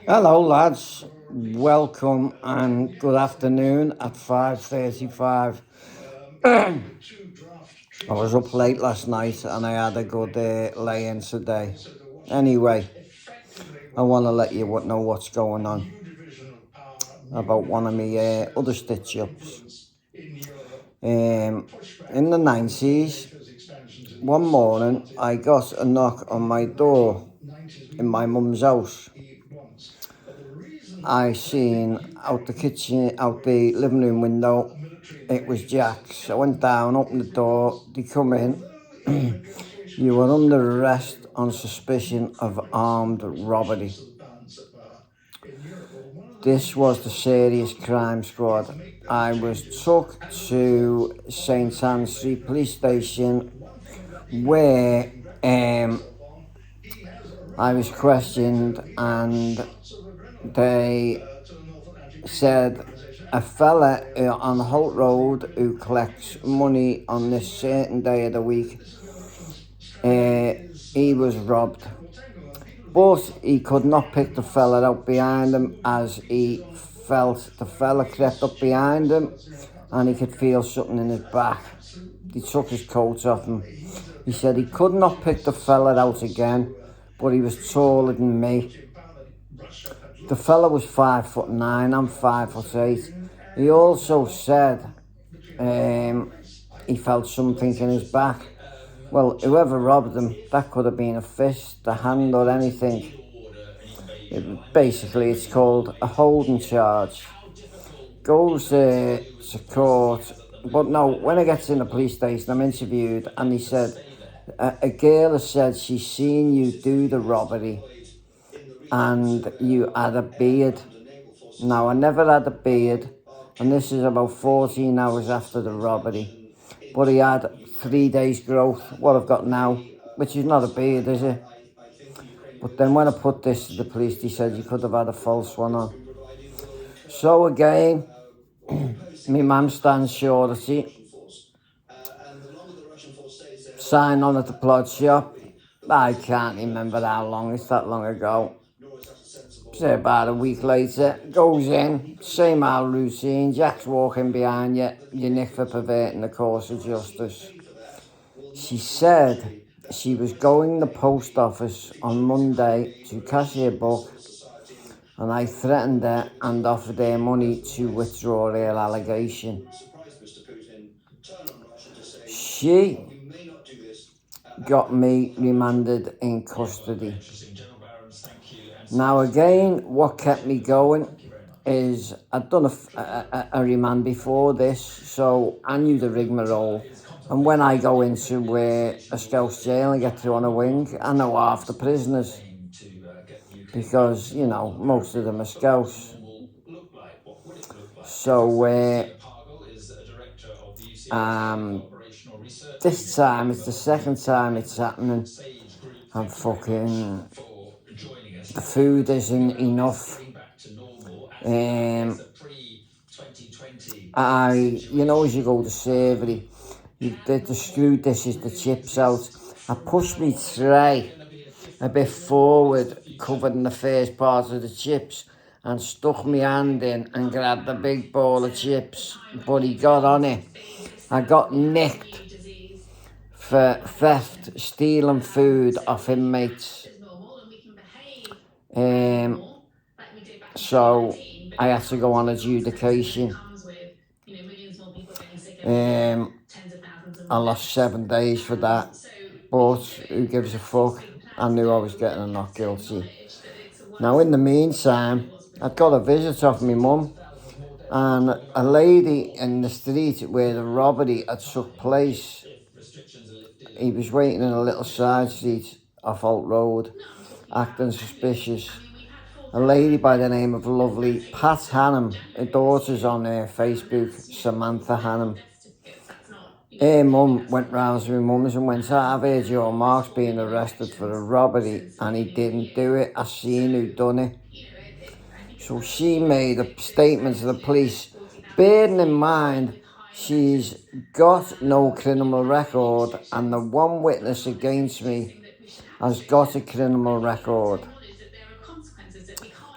Hello lads, welcome and good afternoon at 5:35. I was up late last night and I had a good lay-in today. Anyway, I want to let you know what's going on about one of my other stitch-ups. In the 90s, one morning I got a knock on my door in my mum's house. I seen out the living room window, it was Jack's. I went down, opened the door, they come in. You were under arrest on suspicion of armed robbery. This was the Serious Crime Squad. I was took to St Anne's Street Police Station where I was questioned and they said a fella on Holt Road who collects money on this certain day of the week, he was robbed. But he could not pick the fella out behind him as he felt the fella crept up behind him and he could feel something in his back. He took his coat off him. He said he could not pick the fella out again, but he was taller than me. The fella was 5'9", I'm 5'8". He also said he felt something in his back. Well, whoever robbed him, that could have been a fist, a hand or anything. Basically, it's called a holding charge. Goes to court. But no, when I get in the police station, I'm interviewed and he said, a girl has said she's seen you do the robbery and you had a beard. Now, I never had a beard, and this is about 14 hours after the robbery. But he had 3 days growth, what I've got now, which is not a beard, is it? But then when I put this to the police, they said you could have had a false one on. So again, my mum stands surety. Sign on at the plot shop. I can't remember how long, it's that long ago. Say about a week later, goes in, same old routine, Jack's walking behind you, you're nicked for perverting the course of justice. She said she was going to the post office on Monday to cash her book, and I threatened her and offered her money to withdraw her allegation. She got me remanded in custody. Now again, what kept me going is I'd done a remand before this, so I knew the rigmarole. And when I go into a Scouse jail and get through on a wing, I know half the prisoners because, you know, most of them are Scouse. So this time, it's the second time it's happening. I'm fucking... The food isn't enough. You know, as you go to Savoury, you did the screw dishes, the chips out. I pushed me tray a bit forward, covered in the first part of the chips, and stuck my hand in and grabbed a big ball of chips, but he got on it. I got nicked for theft, stealing food off inmates. So I had to go on adjudication. I lost 7 days for that, but who gives a fuck? I knew I was getting a not guilty. Now in the meantime, I'd got a visit off my mum, and a lady in the street where the robbery had took place, he was waiting in a little side street off Holt Road, acting suspicious. A lady by the name of lovely Pat Hannam, her daughter's on her Facebook, Samantha Hannam. Her mum went round to my mum's and went, I've heard your Mark's being arrested for a robbery and he didn't do it. I seen who done it. So she made a statement to the police, bearing in mind she's got no criminal record and the one witness against me has got a criminal record.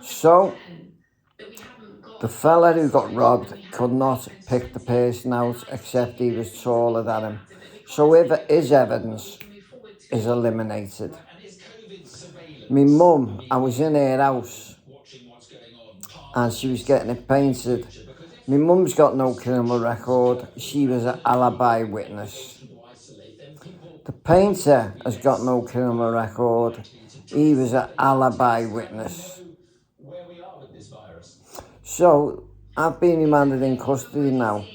So, the fella who got robbed could not pick the person out except he was taller than him. So his evidence is eliminated. My mum, I was in her house and she was getting it painted. My mum's got no criminal record. She was an alibi witness. The painter has got no criminal record. He was an alibi witness. So, I've been remanded in custody now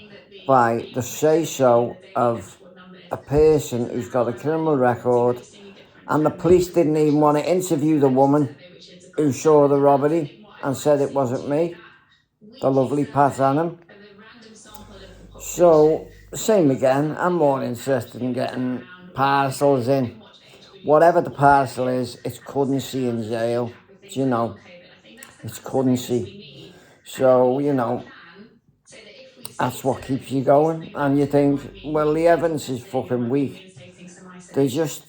by the say-so of a person who's got a criminal record, and the police didn't even want to interview the woman who saw the robbery and said it wasn't me, the lovely Pat Annam. So, same again, I'm more interested in getting parcels in. Whatever the parcel is, it's currency in jail. Do you know? It's currency. So, you know, that's what keeps you going. And you think, well, the evidence is fucking weak. They just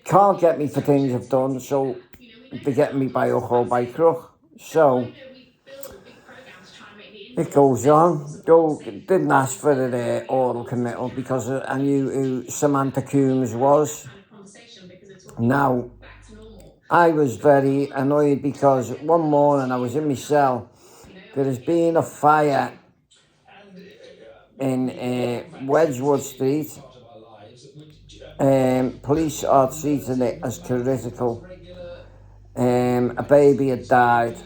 can't get me for things I've done, so they're getting me by hook or by crook. So, it goes on. Didn't ask for the oral committal because I knew who Samantha Coombs was. Now, I was very annoyed because one morning I was in my cell. There has been a fire in Wedgwood Street. Police are treating it as critical. A baby had died.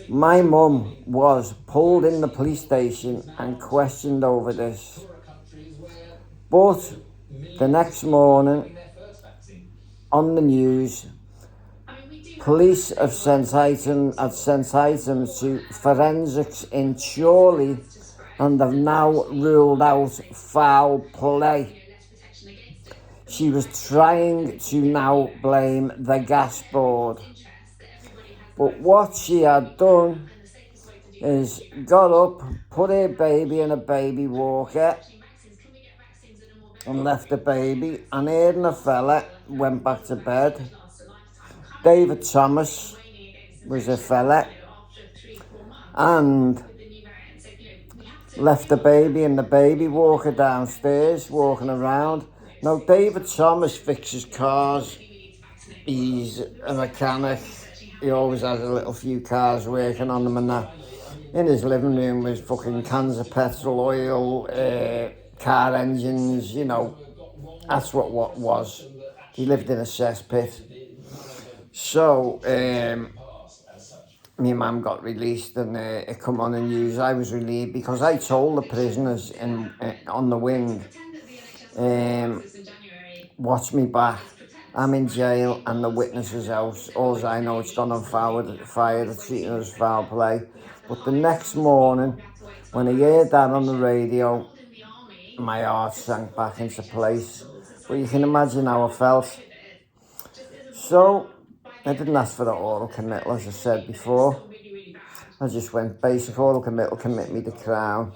My mum was pulled in the police station and questioned over this. But the next morning, on the news, police have sent items to forensics in Chorley and have now ruled out foul play. She was trying to now blame the gas board. But what she had done is got up, put her baby in a baby walker and left the baby, and her and the fella went back to bed. David Thomas was a fella and left the baby in the baby walker downstairs walking around. Now, David Thomas fixes cars. He's a mechanic. He always has a little few cars working on them and that. In his living room was fucking cans of petrol, oil, car engines, you know. That's what was. He lived in a cesspit. So, my mum got released and it come on the news. I was relieved because I told the prisoners on the wing, watch me back. I'm in jail and the witness's house. All I know, it's gone on fire, they're treating us as foul play. But the next morning, when I heard that on the radio, my heart sank back into place. But you can imagine how I felt. So, I didn't ask for the oral committal, as I said before. I just went basic oral committal, commit me to Crown.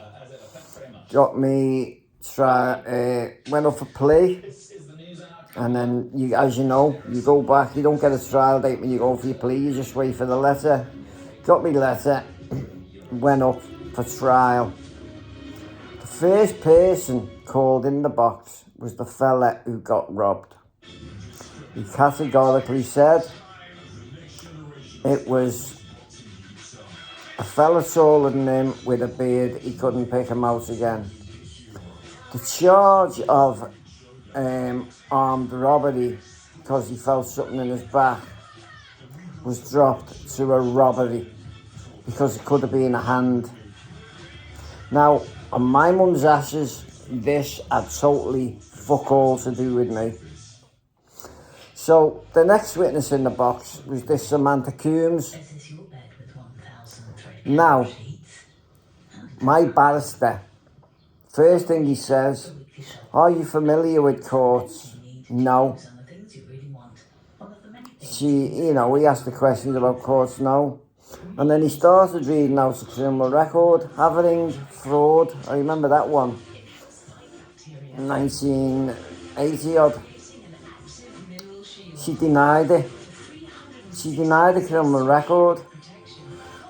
Got me, went up for plea. And then, as you know, you go back, you don't get a trial date when you go for your plea, you just wait for the letter. Got me letter, went up for trial. The first person called in the box was the fella who got robbed. He categorically said it was a fella taller than him with a beard, he couldn't pick him out again. The charge of armed robbery, because he felt something in his back, was dropped to a robbery because it could have been a hand. Now, on my mum's ashes, this had totally fuck all to do with me. So the next witness in the box was this Samantha Coombs. Now, my barrister, first thing he says, are you familiar with courts? No. He asked the questions about courts, no. And then he started reading out the criminal record, Havering, fraud, I remember that one, 1980 odd. she denied it. She denied the criminal record.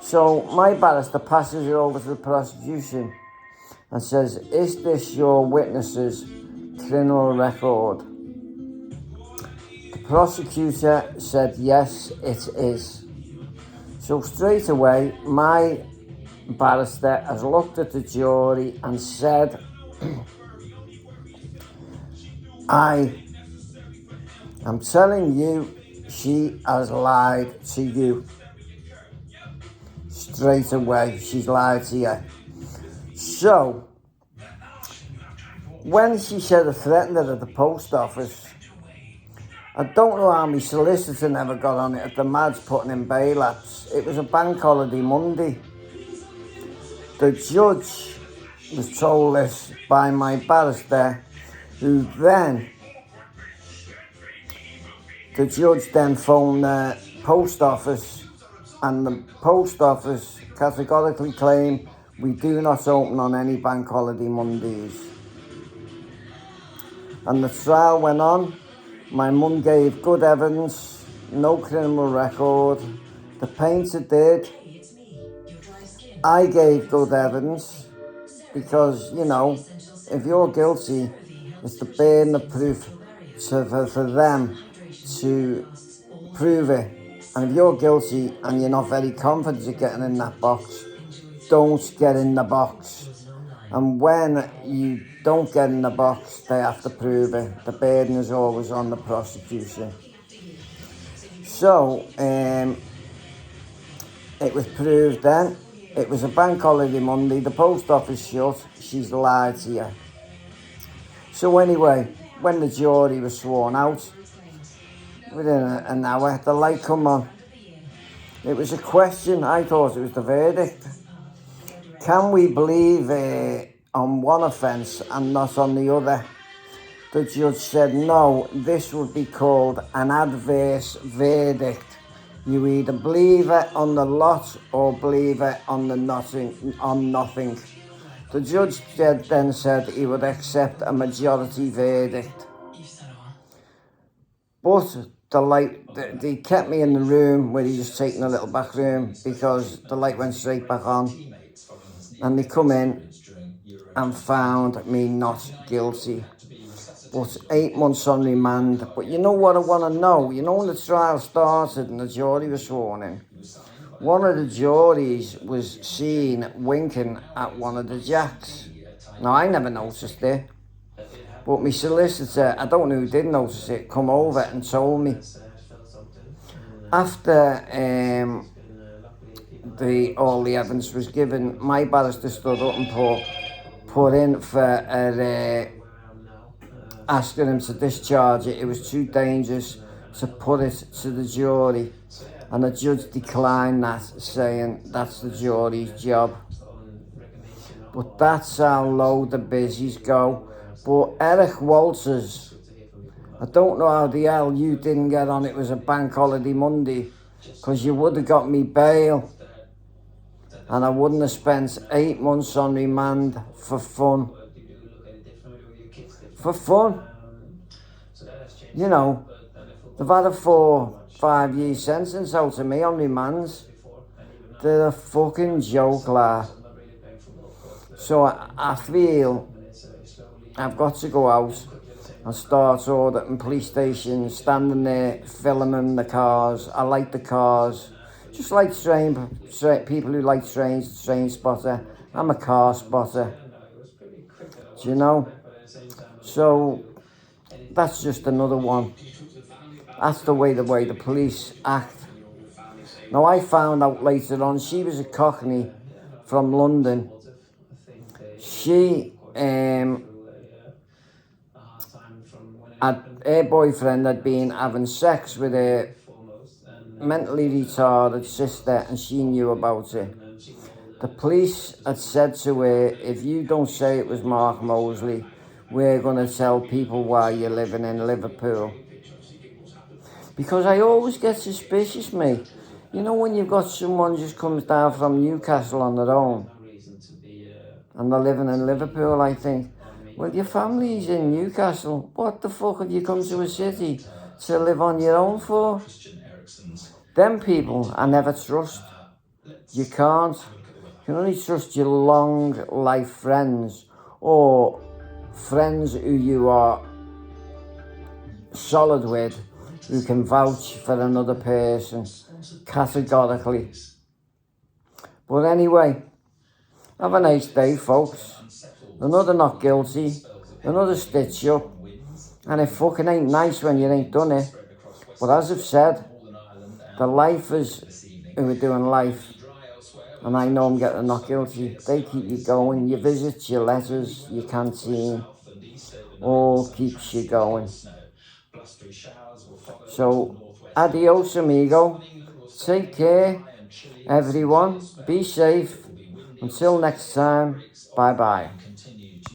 So my barrister passes it over to the prosecution and says, is this your witness's criminal record? The prosecutor said, yes, it is. So straight away, my barrister has looked at the jury and said, I am telling you, she has lied to you. Straight away, she's lied to you. So, when she said I threatened her at the post office, I don't know how my solicitor never got on it at the Mads putting in bail apps. It was a bank holiday Monday. The judge was told this by my barrister, who then, the judge then phoned the post office, and the post office categorically claimed we do not open on any bank holiday Mondays. And the trial went on. My mum gave good evidence, no criminal record. The painter did. I gave good evidence because, you know, if you're guilty, it's the burden of proof for them to prove it. And if you're guilty and you're not very confident of getting in that box, don't get in the box. And when you don't get in the box, they have to prove it. The burden is always on the prosecution. So, it was proved then. It was a bank holiday Monday. The post office shut. She's lied to you. So anyway, when the jury was sworn out, within an hour, the light come on. It was a question. I thought it was the verdict. Can we believe on one offence and not on the other? The judge said, no, this would be called an adverse verdict. You either believe it on the lot or believe it on the nothing. The judge then said he would accept a majority verdict. But they kept me in the room where he was taking a little back room because the light went straight back on. And they come in and found me not guilty. But 8 months on remand. But you know what I want to know? You know when the trial started and the jury was sworn in? One of the juries was seen winking at one of the jacks. Now, I never noticed it. But my solicitor, I don't know who did notice it, come over and told me. After all the evidence was given, my barrister stood up and put in for asking him to discharge it. It was too dangerous to put it to the jury, and the judge declined that, saying that's the jury's job. But that's how low the busies go. But Eric Walters, I don't know how the hell you didn't get on it was a bank holiday Monday, because you would have got me bail. And I wouldn't have spent 8 months on remand for fun. For fun. You know, they've had a 4-5 year sentence out of me on remands. They're a fucking joke, lad. So I feel I've got to go out and start auditing police stations, standing there, filming the cars. I like the cars. Just like people who like train spotter. I'm a car spotter. Do you know? So that's just another one. That's the way the police act. Now I found out later on she was a Cockney from London. She her boyfriend had been having sex with her mentally retarded sister, and she knew about it. The police had said to her, if you don't say it was Mark Mosley, we're going to tell people why you're living in Liverpool. Because I always get suspicious, mate. You know when you've got someone just comes down from Newcastle on their own, and they're living in Liverpool, I think, well, your family's in Newcastle. What the fuck have you come to a city to live on your own for. Them people I never trust. You can't. You can only trust your long life friends or friends who you are solid with, who can vouch for another person categorically. But anyway, have a nice day, folks. Another not guilty, another stitch up, and it fucking ain't nice when you ain't done it. But as I've said, the lifers who are doing life, and I know I'm getting not guilty, they keep you going. Your visits, your letters, your canteen, all keeps you going. So, adios amigo. Take care, everyone. Be safe. Until next time, bye bye.